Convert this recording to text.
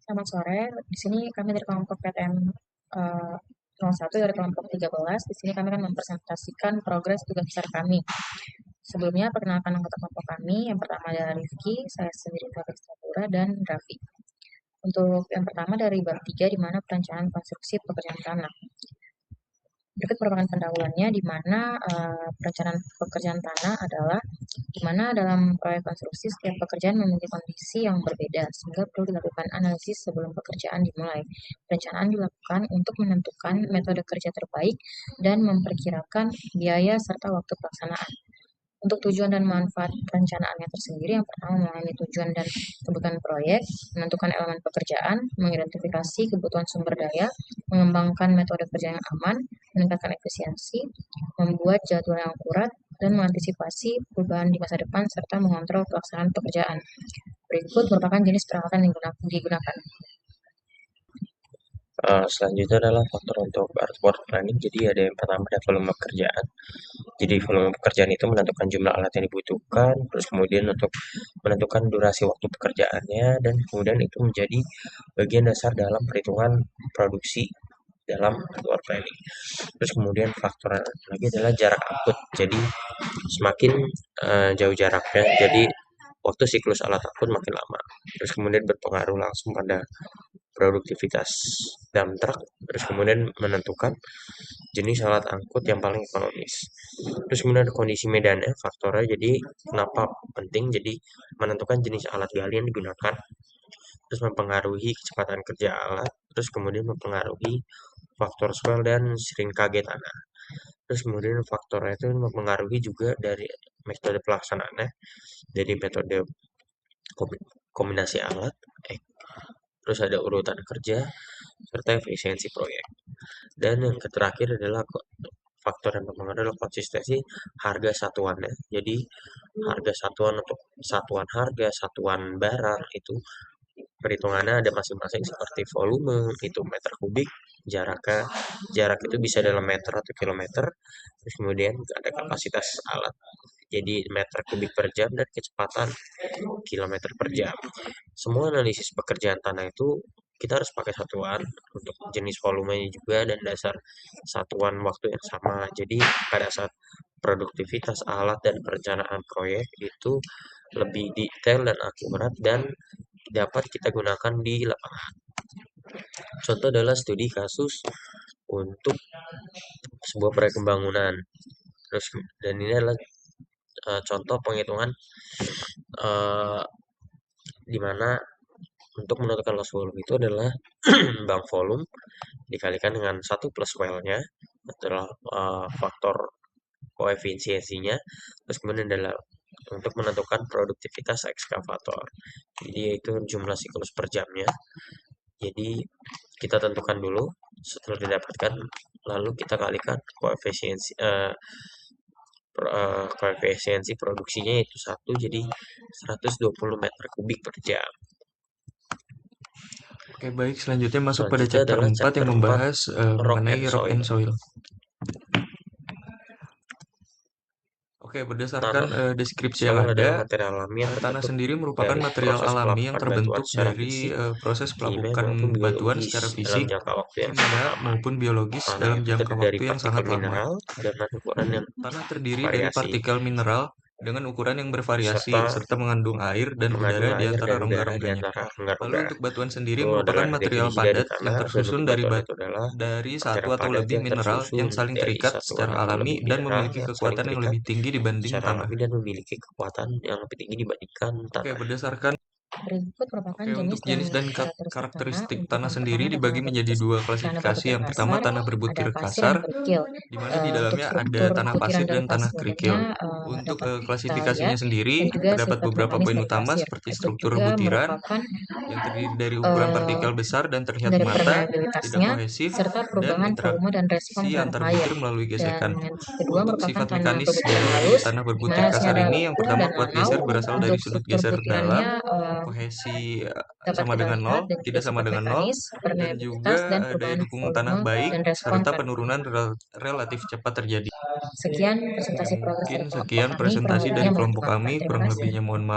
Selamat sore. Di sini kami dari kelompok PTM 01 dari kelompok 13. Di sini kami akan mempresentasikan progres tugas besar kami. Sebelumnya, perkenalkan anggota kelompok kami. Yang pertama adalah Rifki, saya sendiri Taufik Satura, dan Raffi. Untuk yang pertama dari bab 3, di mana perencanaan konstruksi pekerjaan tanah. Berikut merupakan pendahuluannya, di mana perencanaan pekerjaan tanah adalah di mana dalam proyek konstruksi setiap pekerjaan memiliki kondisi yang berbeda, sehingga perlu dilakukan analisis sebelum pekerjaan dimulai. Perencanaan dilakukan untuk menentukan metode kerja terbaik dan memperkirakan biaya serta waktu pelaksanaan. Untuk tujuan dan manfaat perencanaannya tersendiri, yang pertama memahami tujuan dan kebutuhan proyek, menentukan elemen pekerjaan, mengidentifikasi kebutuhan sumber daya, mengembangkan metode kerja yang aman, meningkatkan efisiensi, membuat jadwal yang akurat, dan mengantisipasi perubahan di masa depan, serta mengontrol pelaksanaan pekerjaan. Berikut merupakan jenis peralatan yang digunakan. Selanjutnya adalah faktor untuk work planning. Jadi ada yang pertama ada volume pekerjaan. Jadi volume pekerjaan itu menentukan jumlah alat yang dibutuhkan, terus kemudian untuk menentukan durasi waktu pekerjaannya, dan kemudian itu menjadi bagian dasar dalam perhitungan produksi dalam work planning. Terus kemudian faktor lagi adalah jarak output. Jadi semakin jauh jaraknya, jadi waktu siklus alat output makin lama. Terus kemudian berpengaruh langsung pada produktivitas dump truck, terus kemudian menentukan jenis alat angkut yang paling ekonomis. Terus kemudian ada kondisi medannya, faktornya, jadi kenapa penting, jadi menentukan jenis alat gali yang digunakan, terus mempengaruhi kecepatan kerja alat, terus kemudian mempengaruhi faktor swell dan sering kaget tanah. Terus kemudian faktornya itu mempengaruhi juga dari metode pelaksanaannya, dari metode kombinasi alat, terus ada urutan kerja, serta efisiensi proyek. Dan yang terakhir adalah faktor yang mempengaruhi adalah konsistensi harga satuannya. Jadi harga satuan untuk satuan harga, satuan barang itu perhitungannya ada masing-masing seperti volume, itu meter kubik, jarak itu bisa dalam meter atau kilometer, terus kemudian ada kapasitas alat. Jadi meter kubik per jam dan kecepatan kilometer per jam. Semua analisis pekerjaan tanah itu kita harus pakai satuan untuk jenis volumenya juga dan dasar satuan waktu yang sama. Jadi pada saat produktivitas alat dan perencanaan proyek itu lebih detail dan akurat dan dapat kita gunakan di lapangan. Contoh adalah studi kasus untuk sebuah proyek pembangunan. Terus dan ini adalah contoh penghitungan di mana untuk menentukan loss volume itu adalah bank volume dikalikan dengan 1 plus well-nya adalah faktor koefisiensinya, terus kemudian adalah untuk menentukan produktivitas ekskavator. Jadi yaitu jumlah siklus per jamnya. Jadi kita tentukan dulu, setelah didapatkan lalu kita kalikan koefisiensi produksinya yaitu 1, jadi 120 meter kubik per jam. Oke, baik. Selanjutnya masuk pada Selanjutnya chapter adalah 4 chapter yang membahas mengenai rock and soil. Oke, berdasarkan Tanah deskripsi yang soil adalah ada, material alami yang tanah terbentuk sendiri merupakan dari material proses alami yang melakukan bantuan terbentuk secara dari fisik, proses kimia melakukan maupun bantuan biologis secara dalam fisik, jangka waktu yang kimia, sangat lama. maupun biologis Tanah dalam itu jangka terdiri dari waktu yang partikel sangat lama. mineral dengan ukuran yang Tanah terdiri dari variasi, partikel mineral dengan ukuran yang bervariasi, serta serta mengandung air dan mengandung udara di air antara dan udara di rongga-rongganya. antara Lalu rongga-rongga. untuk batuan sendiri Itu merupakan adalah material definisi dari padat yang tanah. tersusun Bentuk batuan itu adalah dari satu material atau padat lebih yang mineral tersusun yang saling dari terikat satuan secara atau alami lebih dan mineral memiliki yang saling kekuatan yang terikat lebih tinggi dibanding secara tanah. alami dan memiliki kekuatan yang lebih tinggi dibandingkan Oke, tanah. berdasarkan Berikut merupakan Oke, jenis untuk jenis dan karakteristik tanah. karakteristik Untuk tanah yang sendiri pertama dibagi menjadi dua tanah klasifikasi. berbutir Yang pertama kasar, tanah ada berbutir pasir kasar, dan kerikil. di mana di Untuk dalamnya ada struktur tanah butiran pasir dari dan tanah pasir kerikil. bentuknya Untuk dapat kita klasifikasinya lihat, sendiri, dan juga terdapat sifat beberapa vulkanis poin dari utama pasir. seperti Itu struktur juga butiran merupakan yang terdiri dari ukuran eh, partikel besar dan terlihat dari mata, tidak permeabilitasnya kohesif, serta dan perubahan volume dan respon interaksi terhadap antar air. butir melalui Dan gesekan. yang kedua Untuk merupakan sifat tanah mekanis berbutir dari halus, tanah di berbutir mana hasilnya kasar ada ini, yang lempung pertama dan kuat lanau. geser berasal dari Untuk sudut struktur geser dalam, butirannya kohesi dapat sama kita dengan lihat, nol, dan juga tidak sama sifat dengan nol, mekanis, dan permeabilitas, juga dan daya perubahan dukung tanah volume baik, dan respon serta terhadap penurunan relatif cepat terjadi. sekian presentasi progres Mungkin dari kelompok sekian kami. Kurang presentasi lebihnya dari mohon kelompok dimaafkan. kami, Terima kurang kasih. lebihnya mohon maaf.